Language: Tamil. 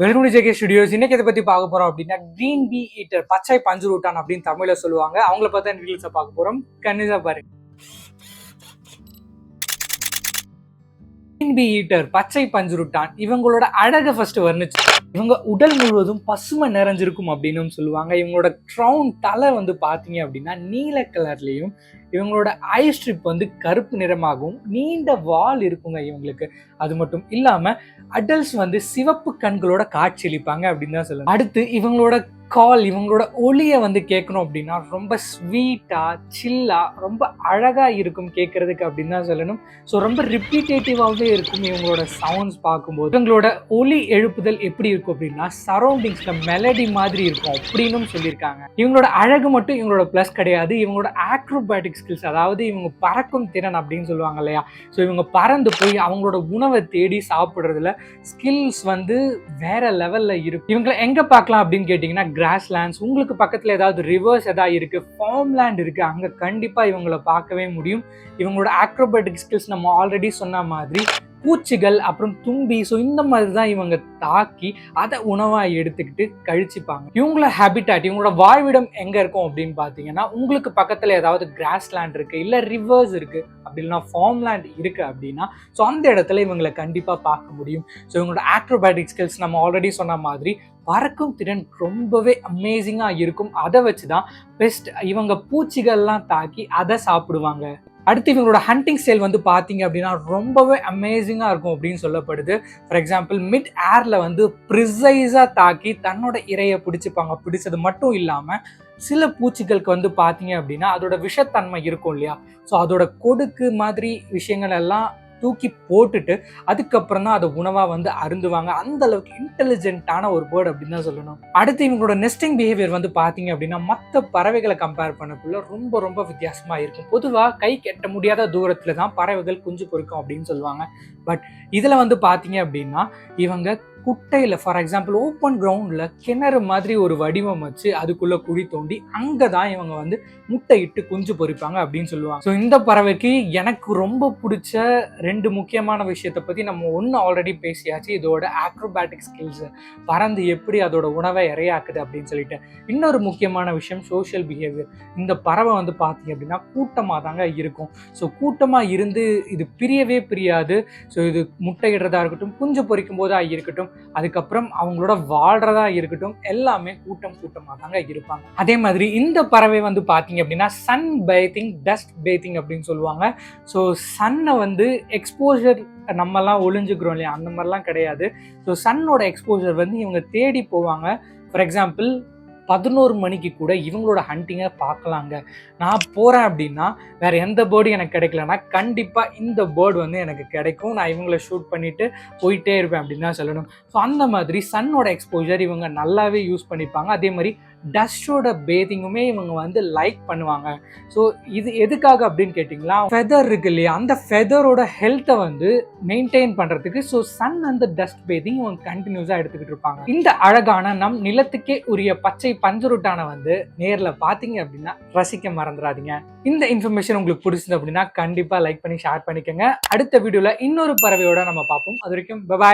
Welcome to JK studios. இன்னைக்கு இதை பத்தி பார்க்க போறோம் அப்படின்னா கிரீன் பீ ஈட்டர், பச்சை பஞ்சுருட்டான் அப்படின்னு தமிழ்ல சொல்லுவாங்க. அவங்கள பார்த்தா டீடைல்ஸை பார்க்க போறோம். கண்டிப்பா பாருங்க. கிரீன் பீ ஈட்டர், பச்சை பஞ்சுருட்டான், இவங்களோட அழகை ஃபர்ஸ்ட் வர்ணிச்சு. இவங்க உடல் முழுவதும் பசுமை நிறைஞ்சிருக்கும் அப்படின்னு சொல்லுவாங்க. இவங்களோட க்ரௌன் தலை வந்து பாத்தீங்க அப்படின்னா நீல கலர்லயும், இவங்களோட ஐ ஸ்ட்ரிப் வந்து கருப்பு நிறமாகவும் நீண்ட வால் இருக்குங்க இவங்களுக்கு. அது மட்டும் இல்லாம அடல்ட்ஸ் வந்து சிவப்பு கண்களோட காட்சியளிப்பாங்க அப்படின்னு தான் சொல்லணும். அடுத்து இவங்களோட கால், இவங்களோட ஒளியை வந்து கேட்கணும் அப்படின்னா ரொம்ப ஸ்வீட்டா சில்லா ரொம்ப அழகா இருக்கும் கேட்கறதுக்கு அப்படின்னு தான் சொல்லணும். ஸோ ரொம்ப ரிப்பீட்டேட்டிவாகவே இருக்கும் இவங்களோட சவுண்ட்ஸ் பார்க்கும்போது. இவங்களோட ஒலி எழுப்புதல் எப்படி இருக்கும் அப்படின்னா சரௌண்டிங்ஸ்ல மெலடி மாதிரி இருக்கும் அப்படின்னு சொல்லியிருக்காங்க. இவங்களோட அழகு மட்டும் இவங்களோட பிளஸ் கிடையாது, இவங்களோட ஆக்ரோபேட்டிக் ஸ்கில்ஸ், அதாவது இவங்க பறக்கும் திறன் அப்படின்னு சொல்லுவாங்க இல்லையா. ஸோ இவங்க பறந்து போய் அவங்களோட உணவை தேடி சாப்பிட்றதுல ஸ்கில்ஸ் வந்து வேற லெவல்ல இருக்கும். இவங்களை எங்க பார்க்கலாம் அப்படின்னு கேட்டீங்கன்னா கிராஸ் லேண்ட்ஸ், உங்களுக்கு பக்கத்துல ஏதாவது ரிவர்ஸ் ஏதாவது இருக்கு, ஃபார்ம் லேண்ட் இருக்கு, அங்க கண்டிப்பா இவங்களை பார்க்கவே முடியும். இவங்களோட ஆக்ரோபேட்டிக் ஸ்கில்ஸ் நம்ம ஆல்ரெடி சொன்ன மாதிரி பூச்சிகள் அப்புறம் தும்பி, ஸோ இந்த மாதிரி தான் இவங்க தாக்கி அதை உணவாக எடுத்துக்கிட்டு கழிச்சுப்பாங்க. இவங்களோட ஹேபிட்டாட், இவங்களோட வாழ்விடம் எங்க இருக்கும் அப்படின்னு பார்த்தீங்கன்னா உங்களுக்கு பக்கத்தில் ஏதாவது கிராஸ் லேண்ட் இருக்கு, இல்லை ரிவர்ஸ் இருக்கு, அப்படின்னா ஃபார்ம் லேண்ட் இருக்கு அப்படின்னா ஸோ அந்த இடத்துல இவங்களை கண்டிப்பாக பார்க்க முடியும். ஸோ இவங்களோட ஆக்ரோபேட்டிக் ஸ்கில்ஸ் நம்ம ஆல்ரெடி சொன்ன மாதிரி பறக்கும் திறன் ரொம்பவே அமேசிங்காக இருக்கும். அதை வச்சு தான் பெஸ்ட் இவங்க பூச்சிகள்லாம் தாக்கி அதை சாப்பிடுவாங்க. அடுத்து இவங்களோட ஹண்டிங் ஸ்டைல் வந்து பார்த்தீங்க அப்படின்னா ரொம்பவே அமேசிங்காக இருக்கும் அப்படின்னு சொல்லப்படுது. ஃபார் எக்ஸாம்பிள் மிட் ஏர்ல வந்து ப்ரிசைஸாக தாக்கி தன்னோட இரையை பிடிச்சிப்பாங்க. பிடிச்சது மட்டும் இல்லாமல் சில பூச்சிகளுக்கு வந்து பார்த்தீங்க அப்படின்னா அதோட விஷத்தன்மை இருக்கும் இல்லையா, ஸோ அதோட கொடுக்கு மாதிரி விஷயங்கள் எல்லாம் தூக்கி போட்டுட்டு அதுக்கப்புறம் தான் அதை உணவாக வந்து அருந்துவாங்க. அந்த அளவுக்கு இன்டெலிஜென்ட்டான ஒரு பேர்ட் அப்படின்னு தான் சொல்லணும். அடுத்து இவங்களோட நெஸ்டிங் பிஹேவியர் வந்து பார்த்தீங்க அப்படின்னா மற்ற பறவைகளை கம்பேர் பண்ணக்குள்ள ரொம்ப ரொம்ப வித்தியாசமாக இருக்கும். பொதுவாக கை கெட்ட முடியாத தூரத்தில் தான் பறவைகள் குஞ்சு பொறுக்கும் அப்படின்னு சொல்லுவாங்க. பட் இதில் வந்து பார்த்தீங்க அப்படின்னா இவங்க குட்டையில், ஃபார் எக்ஸாம்பிள் ஓப்பன் கிரவுண்டில் கிணறு மாதிரி ஒரு வடிவம் வச்சு அதுக்குள்ளே குழி தோண்டி அங்கே தான் இவங்க வந்து முட்டையிட்டு குஞ்சு பொறிப்பாங்க அப்படின்னு சொல்லுவாங்க. ஸோ இந்த பறவைக்கு எனக்கு ரொம்ப பிடிச்ச ரெண்டு முக்கியமான விஷயத்தை பற்றி நம்ம ஒன்று ஆல்ரெடி பேசியாச்சு, இதோட ஆக்ரோபேட்டிக் ஸ்கில்ஸ், பறந்து எப்படி அதோட உணவை இரையாக்குது அப்படின்னு சொல்லிட்டு. இன்னொரு முக்கியமான விஷயம் சோஷியல் பிஹேவியர். இந்த பறவை வந்து பார்த்தீங்க அப்படின்னா கூட்டமாக தாங்க இருக்கும். ஸோ கூட்டமாக இருந்து இது பிரியவே பிரியாது. ஸோ இது முட்டையிடுறதா இருக்கட்டும், குஞ்சு பொறிக்கும் போதா இருக்கட்டும், அதுக்கப்புறம் அவங்களோட வாழ்றதா இருக்கட்டும், எல்லாமே கூட்டமாக தாங்க இருப்பாங்க. அதே மாதிரி இந்த பறவை வந்து பார்த்தீங்க அப்படின்னா சன் பேத்திங், டஸ்ட் பேத்திங் அப்படின்னு சொல்லுவாங்க. ஸோ சன்னை வந்து எக்ஸ்போஜர் நம்மலாம் ஒளிஞ்சுக்கிறோம் இல்லையா, அந்த மாதிரிலாம் கிடையாது. ஸோ சன்னோட எக்ஸ்போஜர் வந்து இவங்க தேடி போவாங்க. ஃபார் எக்ஸாம்பிள் 11 மணிக்கு கூட இவங்களோட ஹண்டிங்கை பார்க்கலாங்க. நான் போகிறேன் அப்படின்னா வேறு எந்த பேர்டும் எனக்கு கிடைக்கலன்னா கண்டிப்பாக இந்த பேர்டு வந்து எனக்கு கிடைக்கும். நான் இவங்கள ஷூட் பண்ணிவிட்டு போயிட்டே இருப்பேன் அப்படின்னு தான் சொல்லணும். ஸோ அந்த மாதிரி சன்னோட எக்ஸ்போஜர் இவங்க நல்லாவே யூஸ் பண்ணிப்பாங்க. அதே மாதிரி டஸ்டோட பேத்திங்குமே இவங்க வந்து லைக் பண்ணுவாங்க. ஸோ இது எதுக்காக அப்படின்னு கேட்டிங்களா, ஃபெதர் இருக்கு இல்லையா, அந்த ஃபெதரோட ஹெல்த்தை வந்து மெயின்டைன் பண்ணுறதுக்கு ஸோ சன் அந்த டஸ்ட் பேத்திங் இவங்க கண்டினியூஸாக எடுத்துக்கிட்டு இருப்பாங்க. இந்த அழகான நம் நிலத்துக்கே உரிய பச்சை பஞ்சுருட்டான வந்து நேரில் பார்த்தீங்க அப்படின்னா ரசிக்க மறந்துடாதீங்க. இந்த இன்ஃபர்மேஷன் உங்களுக்கு பிடிச்சது அப்படின்னா கண்டிப்பாக லைக் பண்ணி ஷேர் பண்ணிக்கோங்க. அடுத்த வீடியோவில் இன்னொரு பறவையோட நம்ம பார்ப்போம். அது வரைக்கும் பை பாய்.